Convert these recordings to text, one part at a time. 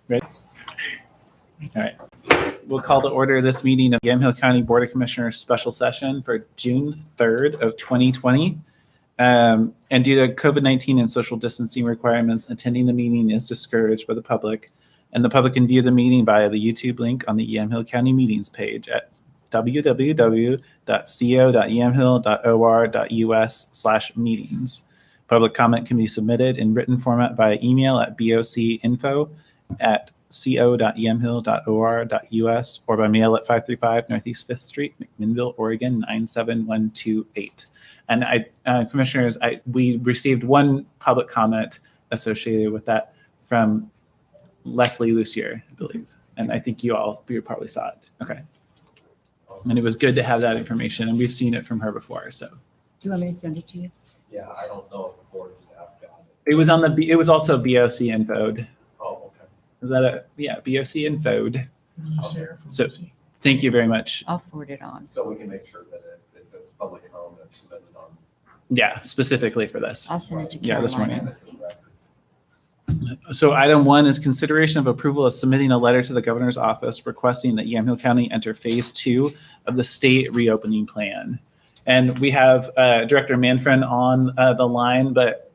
Ready? All right. We'll call to order this meeting of Yamhill County Board of Commissioners Special Session for June 3rd of 2020. And due to COVID-19 and social distancing requirements, attending the meeting is discouraged by the public. And the public can view the meeting via the YouTube link on the Yamhill County meetings page at www.co.yamhill.or.us/meetings. Public comment can be submitted in written format via email at bocinfo@co.yamhill.or.us or by mail at 535 Northeast 5th Street, McMinnville, Oregon 97128. And Commissioners, we received one public comment associated with that from Leslie Lucier, I believe. And I think you probably saw it. Okay. And it was good to have that information, and we've seen it from her before. So, Do you want me to send it to you? Yeah, I don't know if the board staff got it. it was also BOC Infoed. Oh, okay. Is that BOC Infoed? Mm-hmm. So thank you very much. I'll forward it on. So we can make sure that if it was public comment, it's submitted on. Yeah, specifically for this. I'll send it to Yeah, this Carolina. morning. So item 1 is consideration of approval of submitting a letter to the governor's office requesting that Yamhill County enter phase 2 of the state reopening plan. And we have Director Manfred on the line, but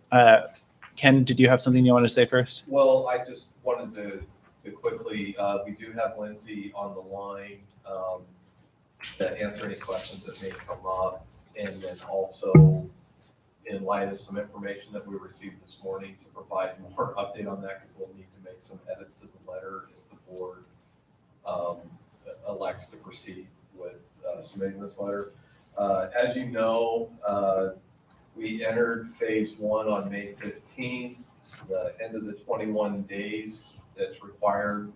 Ken, did you have something you want to say first? Well, I just wanted to quickly, we do have Lindsay on the line to answer any questions that may come up. And then also, in light of some information that we received this morning, to provide more update on that, because we'll need to make some edits to the letter if the board elects to proceed with submitting this letter. As you know, we entered phase 1 on May 15th. The end of the 21 days that's required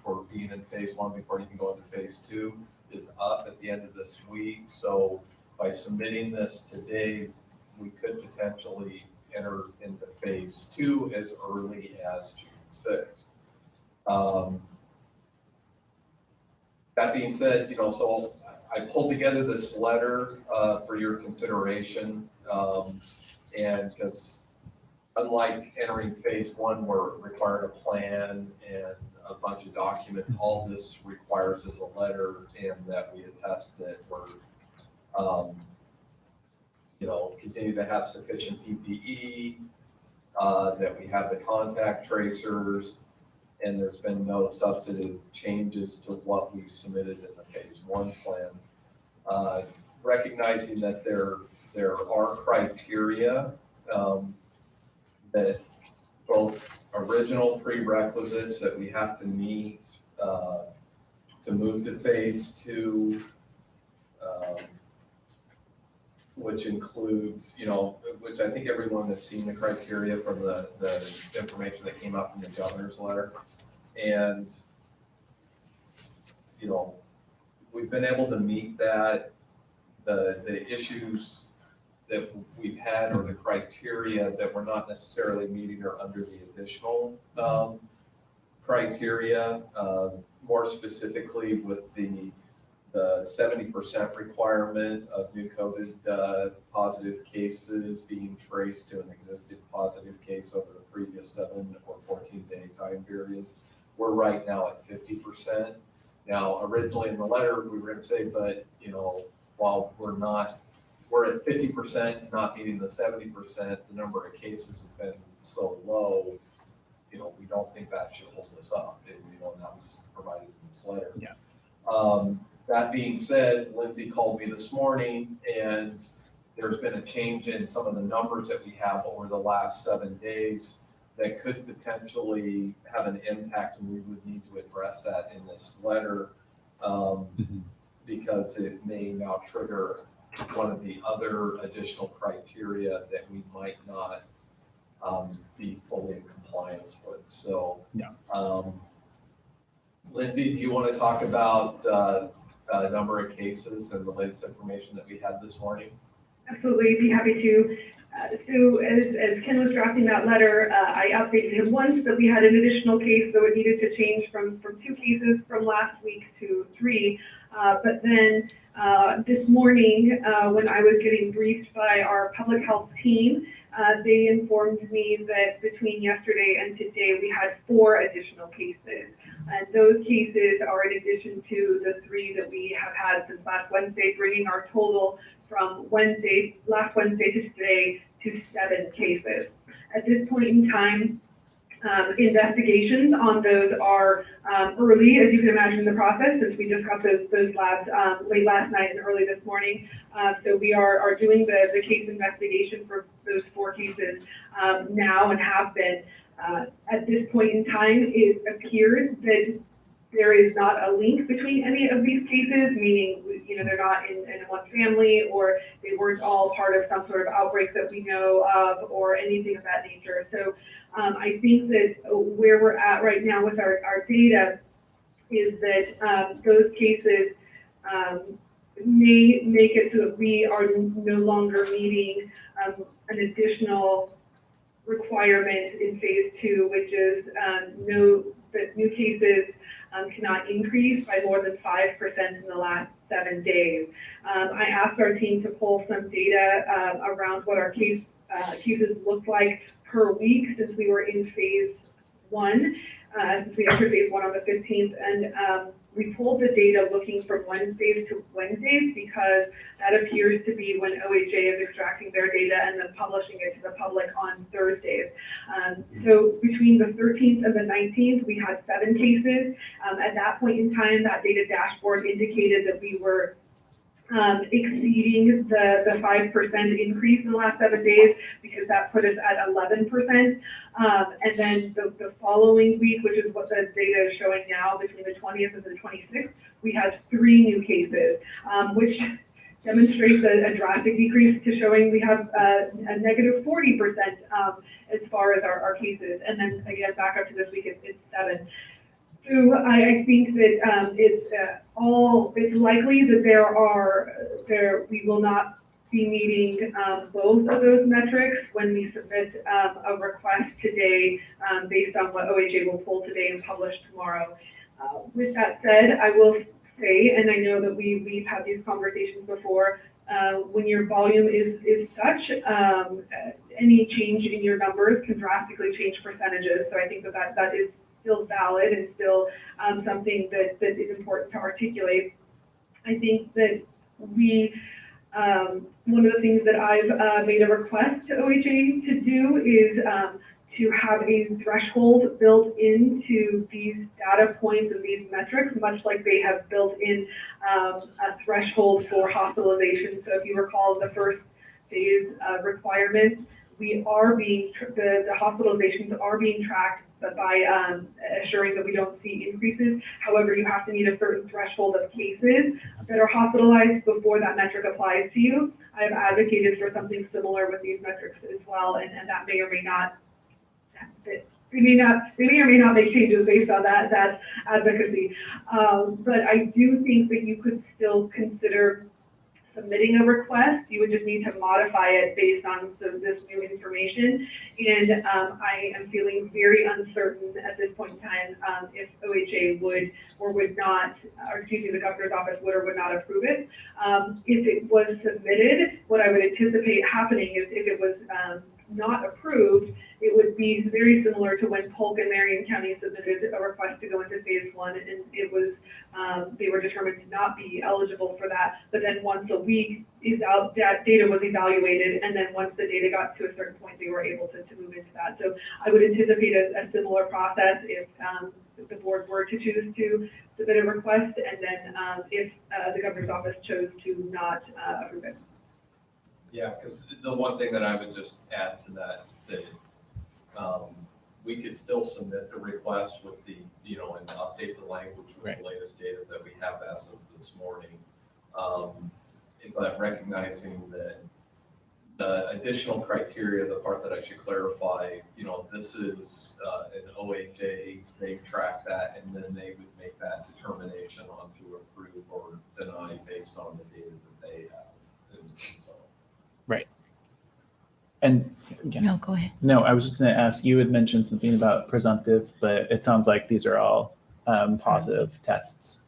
for being in phase 1 before you can go into phase 2 is up at the end of this week. So by submitting this today, we could potentially enter into phase 2 as early as June 6th. That being said, so I pulled together this letter for your consideration, and because unlike entering phase 1 where it required a plan and a bunch of documents, all this requires is a letter and that we attest that we're continue to have sufficient PPE, that we have the contact tracers, and there's been no substantive changes to what we've submitted in the phase 1 plan. Recognizing that there are criteria that both original prerequisites that we have to meet to move to phase 2, which includes, which I think everyone has seen the criteria from the information that came out from the governor's letter. And, we've been able to meet that. The issues that we've had or the criteria that we're not necessarily meeting are under the additional criteria, more specifically with the 70% requirement of new COVID positive cases being traced to an existing positive case over the previous 7 or 14-day time periods. We're right now at 50%. Now, originally in the letter, we were going to say, but, while we're at 50%, not meeting the 70%, the number of cases have been so low, we don't think that should hold us up. And, that was provided in this letter. Yeah. That being said, Lindsay called me this morning, and there's been a change in some of the numbers that we have over the last 7 days that could potentially have an impact, and we would need to address that in this letter because it may now trigger one of the other additional criteria that we might not be fully in compliance with. So, yeah. Lindsay, do you want to talk about number of cases and the latest information that we had this morning? Absolutely, be happy to. So as Ken was drafting that letter, I updated him once that we had an additional case, so it needed to change from 2 cases from last week to 3. But then this morning, when I was getting briefed by our public health team, they informed me that between yesterday and today, we had 4 additional cases. And those cases are in addition to the 3 that we have had since last Wednesday, bringing our total from last Wednesday to today to 7 cases. At this point in time, investigations on those are early, as you can imagine, in the process, since we just got those labs late last night and early this morning. So we are doing the case investigation for those 4 cases now and have been. At this point in time, it appears that there is not a link between any of these cases, meaning, they're not in one family, or they weren't all part of some sort of outbreak that we know of, or anything of that nature. So I think that where we're at right now with our data is that those cases may make it so that we are no longer meeting an additional requirement in phase 2, which is that new cases cannot increase by more than 5% in the last 7 days. I asked our team to pull some data around what our cases looked like per week since we were in phase 1, since we entered phase 1 on the 15th, and we pulled the data looking from Wednesdays to Wednesdays because that appears to be when OHA is extracting their data and then publishing it to the public on Thursdays. So between the 13th and the 19th, we had 7 cases. At that point in time, that data dashboard indicated that we were exceeding the 5% increase in the last 7 days, because that put us at 11%. And then the following week, which is what the data is showing now, between the 20th and the 26th, we had 3 new cases, which demonstrates a drastic decrease to showing we have a negative 40% as far as our cases. And then again, back up to this week, it's 7. So I think that it's likely that we will not be meeting both of those metrics when we submit a request today based on what OHA will pull today and publish tomorrow. With that said, I will say, and I know that we've had these conversations before, when your volume is such, any change in your numbers can drastically change percentages. So I think that is still valid and still something that is important to articulate. I think that one of the things that I've made a request to OHA to do is to have a threshold built into these data points and these metrics, much like they have built in a threshold for hospitalization. So if you recall the first phase requirement, the hospitalizations are being tracked by assuring that we don't see increases. However, you have to meet a certain threshold of cases that are hospitalized before that metric applies to you. I've advocated for something similar with these metrics as well, and that may or may not, they may or may not make changes based on that advocacy. But I do think that you could still consider submitting a request. You would just need to modify it based on this new information. And I am feeling very uncertain at this point in time if OHA would or would not, or excuse me, the governor's office would or would not approve it. If it was submitted, what I would anticipate happening is if it was not approved, it would be very similar to when Polk and Marion County submitted a request to go into phase 1, and it was they were determined to not be eligible for that. But then once a week that data was evaluated, and then once the data got to a certain point, they were able to move into that. So I would anticipate a similar process if the board were to choose to submit a request, and then if the governor's office chose to not approve it. Yeah, because the one thing that I would just add to that we could still submit the request with the, and update the language with the latest data that we have as of this morning. But recognizing that the additional criteria, the part that I should clarify, this is an OHA, they track that, and then they would make that determination on to approve or deny based on the data that they have. And so. Right. And yeah. No, go ahead. No, I was just going to ask, you had mentioned something about presumptive, but it sounds like these are all positive tests.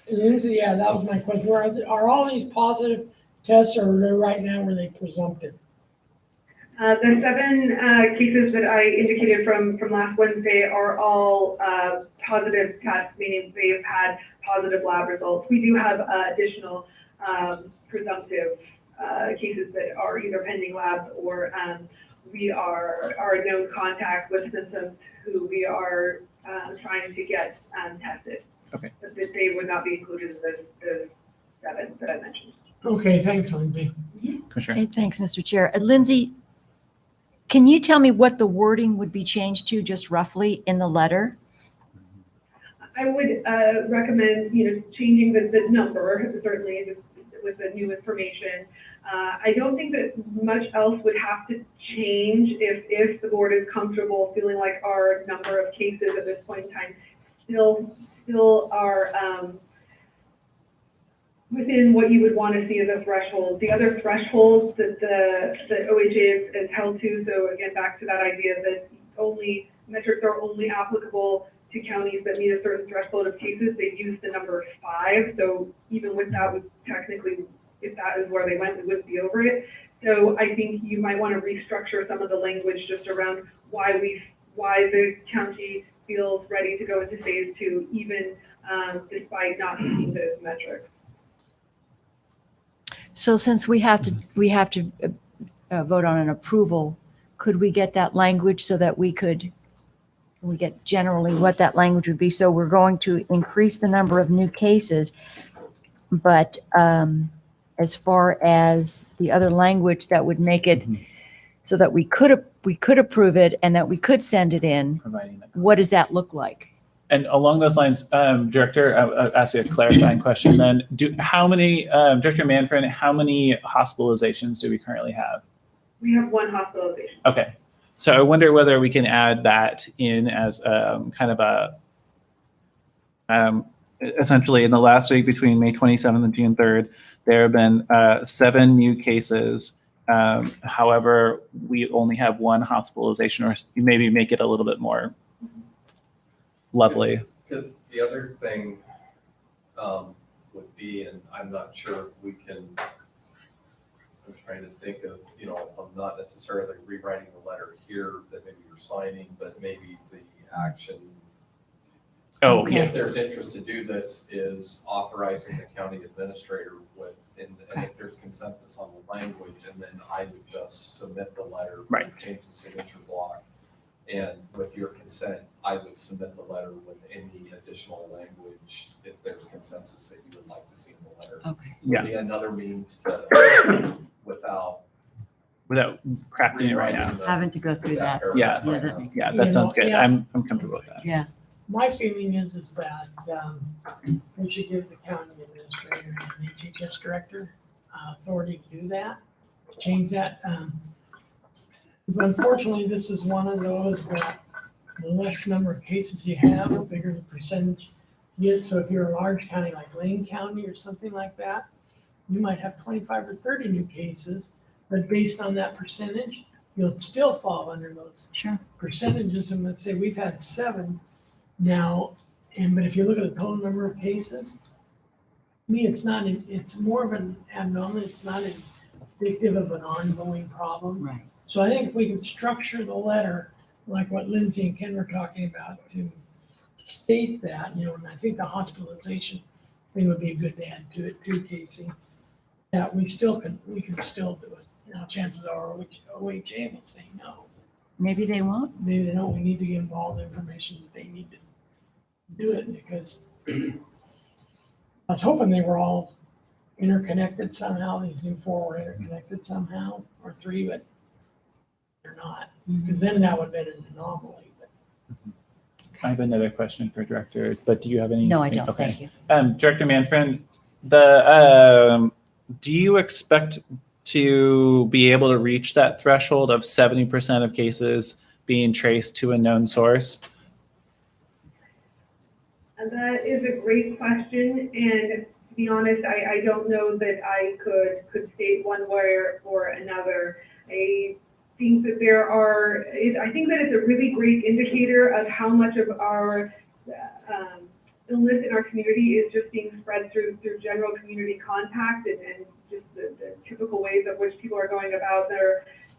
Lindsay, yeah, that was my question. Are all these positive tests, or right now, are they presumptive? The 7 cases that I indicated from last Wednesday are all positive tests, meaning they've had positive lab results. We do have additional presumptive cases that are either pending labs or we are a known contact with symptoms who we are trying to get tested. Okay. But that they would not be included in the 7 that I mentioned. Okay, thanks, Lindsay. Commissioner. Hey, thanks, Mr. Chair. Lindsay, can you tell me what the wording would be changed to, just roughly, in the letter? I would recommend, changing the number, certainly with the new information. I don't think that much else would have to change if the board is comfortable feeling like our number of cases at this point in time still are within what you would want to see as a threshold. The other thresholds that the OHA is held to, so again, back to that idea that metrics are only applicable to counties that meet a certain threshold of cases, they've used the number 5. So even with that, we technically, if that is where they went, we wouldn't be over it. So I think you might want to restructure some of the language just around why the county feels ready to go into phase 2, even despite not meeting those metrics. So since we have to vote on an approval, could we get that language so that we get generally what that language would be? So we're going to increase the number of new cases, but as far as the other language that would make it so that we could approve it and that we could send it in, Providing that. what does that look like? And along those lines, Director, I'll ask you a clarifying question then. Director Manfred, how many hospitalizations do we currently have? We have 1 hospitalization. Okay. So I wonder whether we can add that in as kind of essentially in the last week between May 27th and June 3rd, there have been 7 new cases. However, we only have 1 hospitalization, or maybe make it a little bit more lovely. Because the other thing would be, and I'm not sure if we can, I'm trying to think of, I'm not necessarily rewriting the letter here that maybe you're signing, but maybe the action. Oh, Okay. yeah. If there's interest to do this, is authorizing the county administrator and if there's consensus on the language, and then I would just submit the letter. Right. Change the signature block. And with your consent, I would submit the letter with any additional language if there's consensus that you would like to see in the letter. Okay. Yeah. Be another means to, without crafting it right now. rewriting the- Having to go through that. paragraph Yeah. Yeah, right that now. makes Yeah, You that know, sounds good. yeah. I'm comfortable with that. Yeah. My feeling is that we should give the county administrator and the HHS director authority to do that, change that. But unfortunately, this is one of those that the less number of cases you have, the bigger the percentage you get. So if you're a large county like Lane County or something like that, you might have 25 or 30 new cases, but based on that percentage, you'll still fall under those Sure. percentages. And let's say we've had 7 now, but if you look at the total number of cases, to me, it's more of an abnormal, it's not indicative of an ongoing problem. Right. So I think if we can structure the letter, like what Lindsay and Ken were talking about, to state that, and I think the hospitalization thing would be a good add to it too, Casey, that we can still do it. Now, chances are OHA will say no. Maybe they won't. Maybe they don't, we need to give them all the information that they need to do it, because I was hoping they were all interconnected somehow. These new 4 were interconnected somehow, or 3, but they're not, because then that would have been an anomaly. But I have another question for Director, but do you have any? No, I don't. Okay. Thank you. Director Manfred, do you expect to be able to reach that threshold of 70% of cases being traced to a known source? And that is a great question, and to be honest, I don't know that I could state one way or another. I think that I think that it's a really great indicator of how much of our illness in our community is just being spread through general community contact and just the typical ways of which people are going about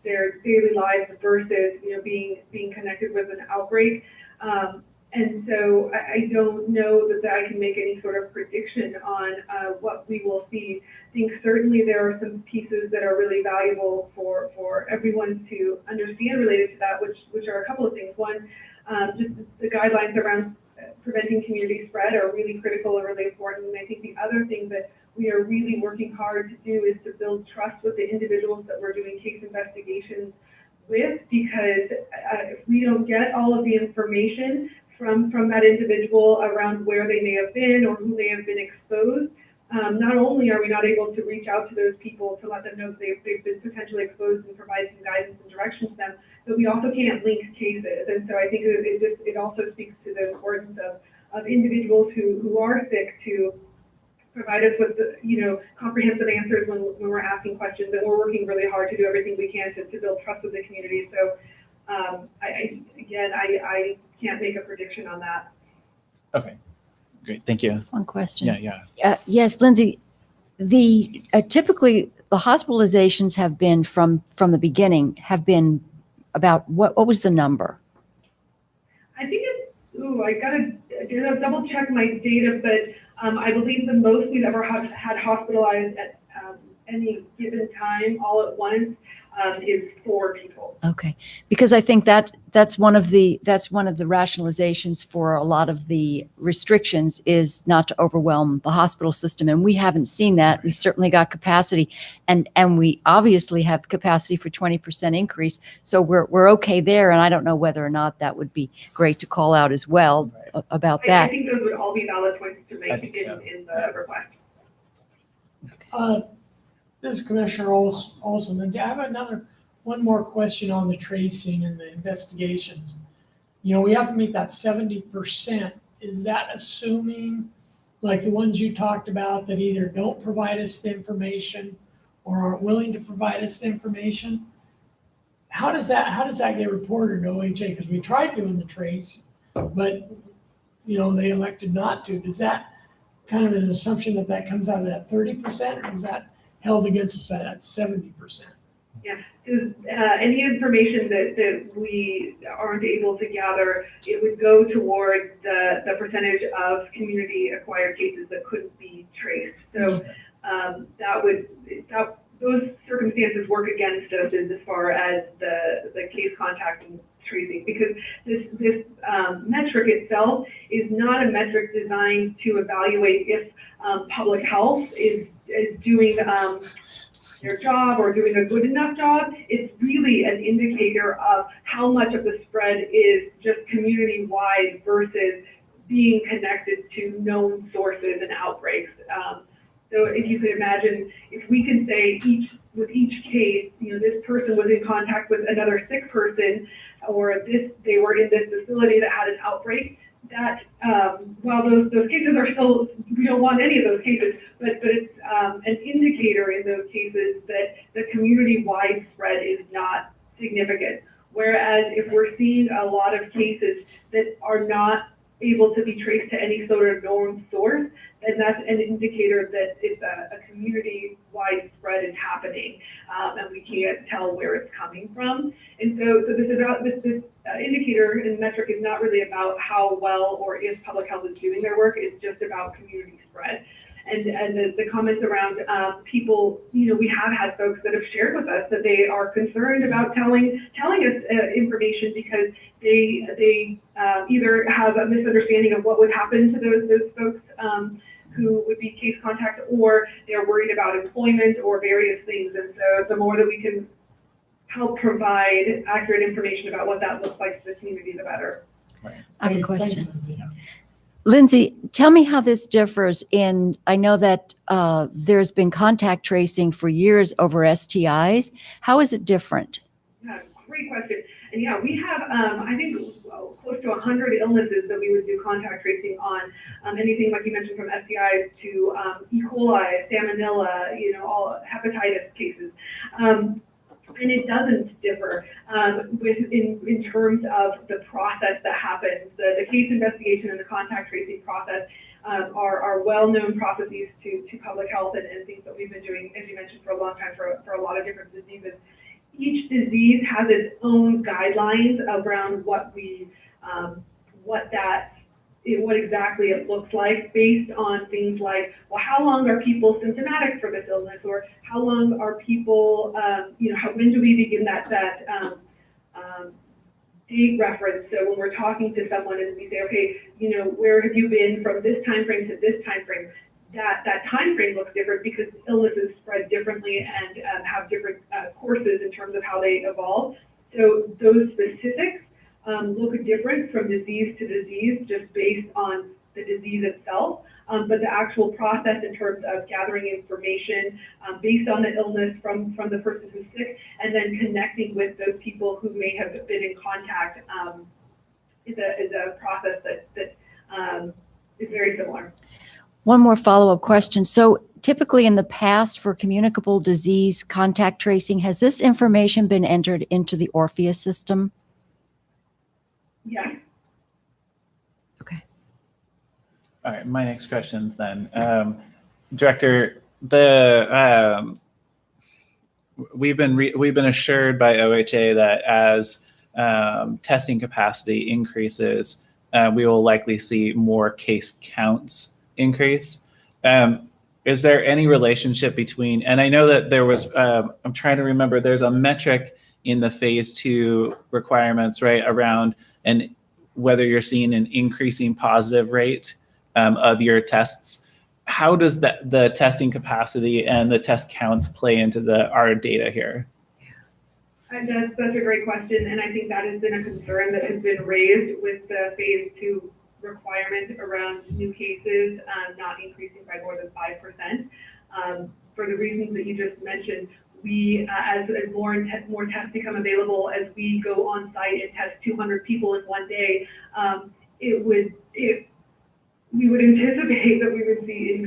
their daily lives versus, being connected with an outbreak. And so I don't know that I can make any sort of prediction on what we will see. I think certainly there are some pieces that are really valuable for everyone to understand related to that, which are a couple of things. One, just the guidelines around preventing community spread are really critical and really important. And I think the other thing that we are really working hard to do is to build trust with the individuals that we're doing case investigations with, because if we don't get all of the information from that individual around where they may have been or who may have been exposed, not only are we not able to reach out to those people to let them know that they've been potentially exposed and provide some guidance and direction to them, but we also can't link cases. And so I think it also speaks to the importance of individuals who are sick to provide us with comprehensive answers when we're asking questions. And we're working really hard to do everything we can to build trust with the community. So I can't make a prediction on that. Okay, great, thank you. One question. Yeah. Yes, Lindsay, typically the hospitalizations have been from the beginning have been about what was the number? I think I gotta double check my data, but I believe the most we've ever had hospitalized at any given time all at once is 4 people. Okay, because I think that's one of the rationalizations for a lot of the restrictions is not to overwhelm the hospital system, and we haven't seen that. We certainly got capacity, and we obviously have capacity for 20% increase, so we're okay there. And I don't know whether or not that would be great to call out as well about that. I think those would all be valid points to make in the request. This is Commissioner Olson. And I have one more question on the tracing and the investigations. We have to meet that 70%. Is that assuming, like the ones you talked about, that either don't provide us the information or aren't willing to provide us the information? How does that get reported to OHA? Because we tried doing the trace, but they elected not to. Is that kind of an assumption that comes out of that 30%, or is that held against us at 70%? Yeah, any information that we aren't able to gather, it would go toward the percentage of community acquired cases that couldn't be traced. So those circumstances work against us as far as the case contact and tracing, because this metric itself is not a metric designed to evaluate if public health is doing their job or doing a good enough job. It's really an indicator of how much of the spread is just community-wide versus being connected to known sources and outbreaks. So if you could imagine, if we can say with each case, this person was in contact with another sick person, or they were in this facility that had an outbreak, that while those cases are still, we don't want any of those cases, but it's an indicator in those cases that the community-wide spread is not significant. Whereas if we're seeing a lot of cases that are not able to be traced to any sort of known source, then that's an indicator that it's a community-wide spread is happening, and we can't tell where it's coming from. And so this indicator and metric is not really about how well or if public health is doing their work. It's just about community spread. And the comments around people, we have had folks that have shared with us that they are concerned about telling us information because they either have a misunderstanding of what would happen to those folks who would be case contact, or they're worried about employment or various things. And so the more that we can help provide accurate information about what that looks like to the community, the better. Right. I have a question. Thanks, Lindsay. Lindsay, tell me how this differs I know that there's been contact tracing for years over STIs. How is it different? Yeah, great question. And yeah, we have, I think, close to 100 illnesses that we would do contact tracing on. Anything like you mentioned, from STIs to E. coli, salmonella, all hepatitis cases. And it doesn't differ in terms of the process that happens. The case investigation and the contact tracing process are well-known processes to public health and things that we've been doing, as you mentioned, for a long time for a lot of different diseases. each disease has its own guidelines around what exactly it looks like, based on things like, well, how long are people symptomatic for this illness, or how long are people, when do we begin that date reference? So when we're talking to someone and we say, okay, where have you been from this time frame to this time frame? That time frame looks different because illnesses spread differently and have different courses in terms of how they evolve. So those specifics look different from disease to disease just based on the disease itself. But the actual process in terms of gathering information based on the illness from the person who's sick, and then connecting with those people who may have been in contact is a process that is very similar. One more follow-up question. So typically in the past for communicable disease contact tracing, has this information been entered into the Orpheus system? Yes. Okay. All right, my next questions then. Director, we've been assured by OHA that as testing capacity increases, we will likely see more case counts increase. Is there any relationship between, and I know that there was, I'm trying to remember, there's a metric in the phase 2 requirements, right, around and whether you're seeing an increasing positive rate of your tests. How does the testing capacity and the test counts play into our data here? That's a great question, and I think that has been a concern that has been raised with the phase 2 requirement around new cases not increasing by more than 5%. For the reasons that you just mentioned, we, as more tests become available, as we go on site and test 200 people in one day, we would anticipate that we would see an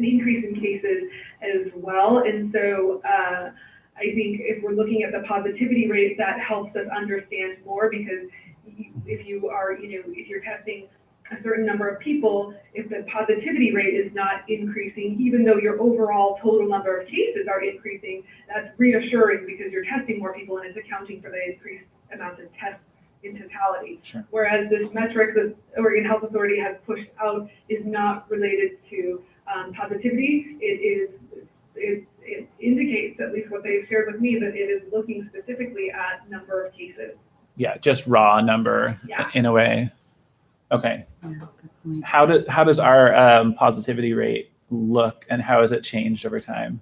increase in cases as well. And so I think if we're looking at the positivity rate, that helps us understand more, because if you're testing a certain number of people, if the positivity rate is not increasing, even though your overall total number of cases are increasing, that's reassuring because you're testing more people and it's accounting for the increased amount of tests in totality. Sure. Whereas this metric that Oregon Health Authority has pushed out is not related to positivity. It indicates, at least what they've shared with me, that it is looking specifically at number of cases. Yeah, just raw number. Yeah. In a way. Okay. Yeah, that's a good point. How does our positivity rate look, and how has it changed over time?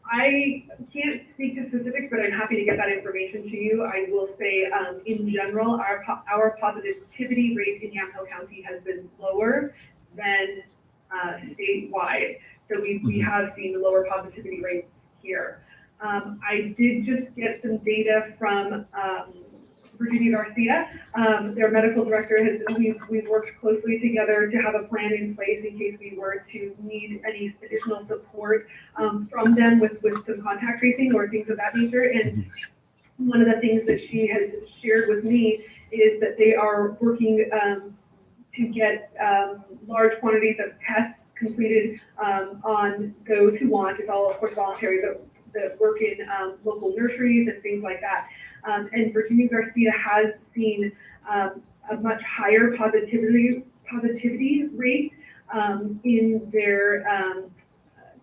I can't speak to specifics, but I'm happy to get that information to you. I will say, in general, our positivity rate in Yamhill County has been lower than statewide. So we have seen lower positivity rates here. I did just get some data from Virginia Garcia. Their medical director we've worked closely together to have a plan in place in case we were to need any additional support from them with some contact tracing or things of that nature. And one of the things that she has shared with me is that they are working to get large quantities of tests completed on those who want. It's all, of course, voluntary, but that work in local nurseries and things like that. And Virginia Garcia has seen a much higher positivity rate in their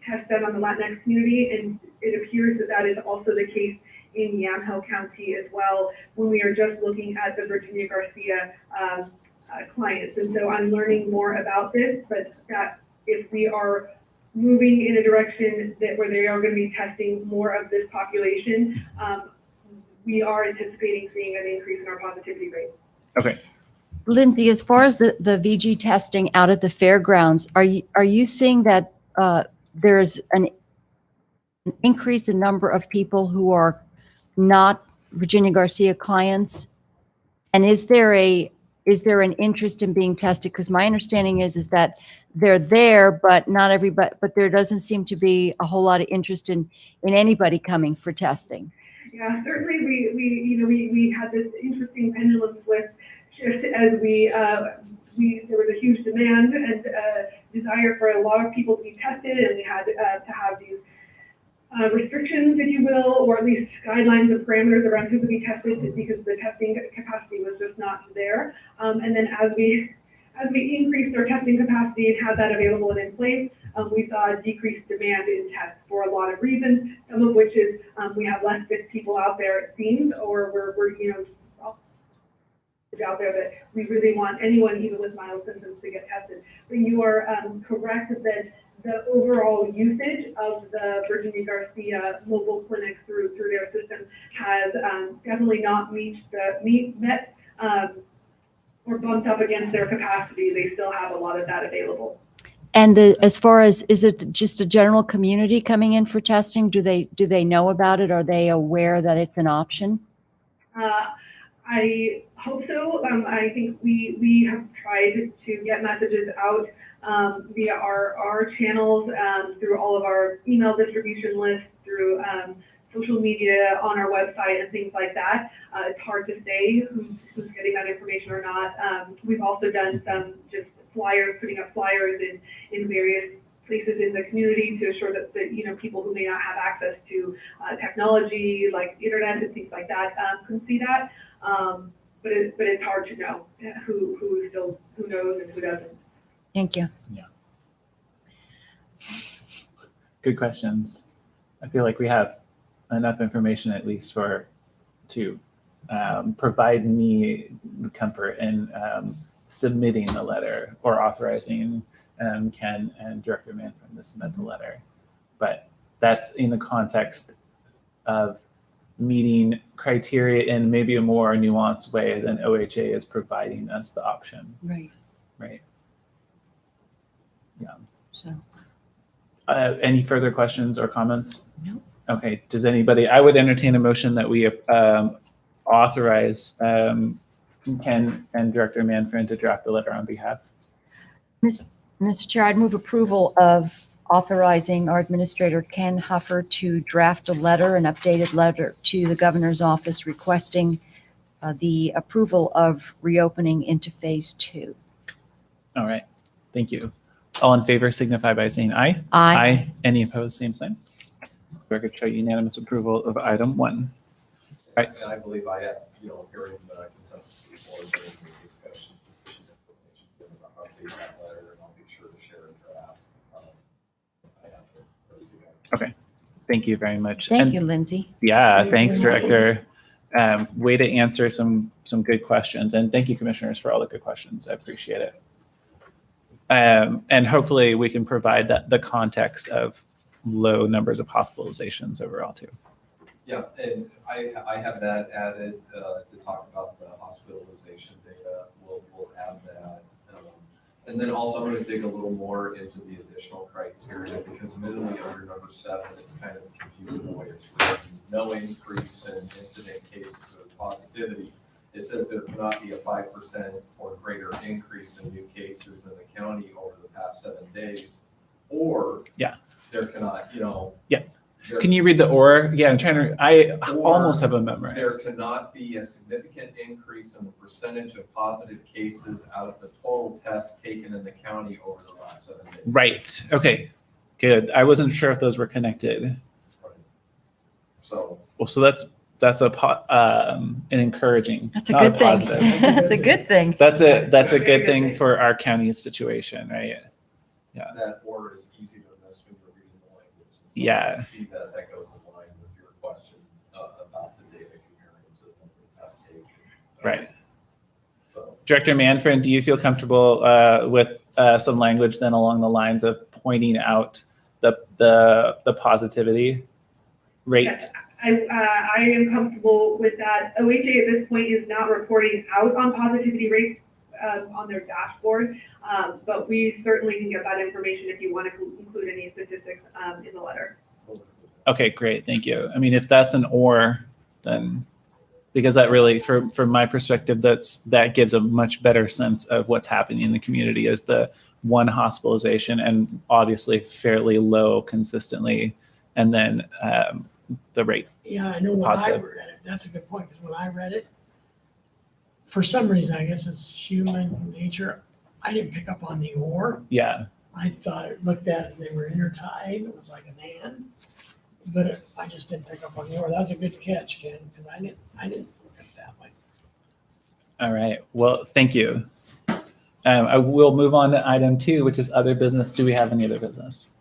tests done on the Latinx community, and it appears that is also the case in Yamhill County as well, when we are just looking at the Virginia Garcia clients. And so I'm learning more about this, but that if we are moving in a direction where they are going to be testing more of this population, we are anticipating seeing an increase in our positivity rate. Okay. Lindsay, as far as the VG testing out at the fairgrounds, are you seeing that there's an increase in number of people who are not Virginia Garcia clients? And is there an interest in being tested? Because my understanding is that they're there, but not everybody. But there doesn't seem to be a whole lot of interest in anybody coming for testing. Yeah, certainly we had this interesting pendulum shift as there was a huge demand and desire for a lot of people to be tested, and we had to have these restrictions, if you will, or at least guidelines and parameters around who could be tested because the testing capacity was just not there. And then as we increased our testing capacity and had that available and in place, we saw a decreased demand in tests for a lot of reasons, some of which is we have less sick people out there, it seems, or we're out there that we really want anyone, even with mild symptoms, to get tested. But you are correct that the overall usage of the Virginia Garcia mobile clinics through their system has definitely not met or bumped up against their capacity. They still have a lot of that available. And as far as, is it just a general community coming in for testing? Do they know about it? Are they aware that it's an option? I hope so. I think we have tried to get messages out via our channels, through all of our email distribution lists, through social media, on our website, and things like that. It's hard to say who's getting that information or not. We've also done some just flyers, putting up flyers in various places in the community to assure that people who may not have access to technology like internet and things like that can see that. But it's hard to know who knows and who doesn't. Thank you. Yeah. Good questions. I feel like we have enough information at least to provide me comfort in submitting the letter or authorizing Ken and Director Manfred to submit the letter. But that's in the context of meeting criteria in maybe a more nuanced way than OHA is providing us the option. Right. Right. Yeah. So. Any further questions or comments? No. Okay. Does anybody? I would entertain a motion that we authorize Ken and Director Manfred to draft a letter on behalf. Mr. Chair, I'd move approval of authorizing our administrator, Ken Huffer, to draft a letter, an updated letter to the governor's office requesting the approval of reopening into phase 2. All right. Thank you. All in favor signify by saying aye. Aye. Any opposed, same sign. Record show unanimous approval of item 1. Right. And I believe I have, hearing the consensus before during the discussion, sufficient information given about update that letter, and I'll be sure to share a draft. I have it for you guys. Okay. Thank you very much. Thank you, Lindsay. Yeah, thanks, Director. Way to answer some good questions. And thank you, Commissioners, for all the good questions. I appreciate it. And hopefully we can provide the context of low numbers of hospitalizations overall too. Yeah, and I have that added to talk about the hospitalization data. We'll add that. And then also I'm going to dig a little more into the additional criteria because admittedly under number 7, it's kind of confusing the way it's written. No increase in incident cases of positivity. It says there cannot be a 5% or greater increase in new cases in the county over the past 7 days. Or there cannot, Can you read the or? Yeah, I'm trying to, I Or almost have a there memorized. cannot be a significant increase in the percentage of positive cases out of the total tests taken in the county over the last 7 days. Right. Okay. Good. I wasn't sure if those were connected. Right. So Well, so that's an encouraging. That's a not good thing. positive. That's a good thing. That's a good thing for our county's situation, right? that or is easy to miss when you're reading the language. And so Yeah. I see that goes in line with your question about the data comparing to the test taken. Right. So Director Manfred, do you feel comfortable with some language then along the lines of pointing out the positivity rate? Yes, I am comfortable with that. OHA at this point is not reporting out on positivity rates on their dashboard, but we certainly can get that information if you want to include any statistics in the letter. Okay, great. Thank you. I mean, if that's an or, then because that really, from my perspective, that gives a much better sense of what's happening in the community as the one hospitalization and obviously fairly low consistently, and then the rate. Yeah, I know when Positive. I read it, that's a good point, because when I read it, for some reason, I guess it's human nature, I didn't pick up on the or. Yeah. I thought it looked at it, they were intertied, it was like an and. But I just didn't pick up on yours. That was a good catch, Ken, because I didn't look at it that way. All right. Well, thank you. I will move on to item 2, which is other business. Do we have any other business?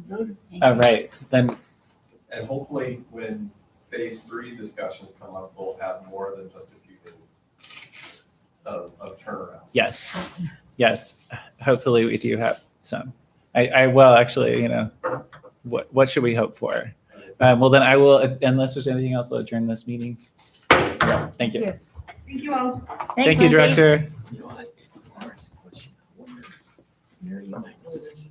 No, All right. Then, And hopefully, when phase 3 discussions come up, we'll have more than just a few days of turnaround. yes. Yes. Hopefully we do have some. I will actually, what should we hope for? Well, then I will, unless there's anything else, I'll adjourn this meeting. Yeah, thank you. Thank you all. Thank you, Lindsay. Director. you know what? As far as the question, I wonder, Mary, you might know this.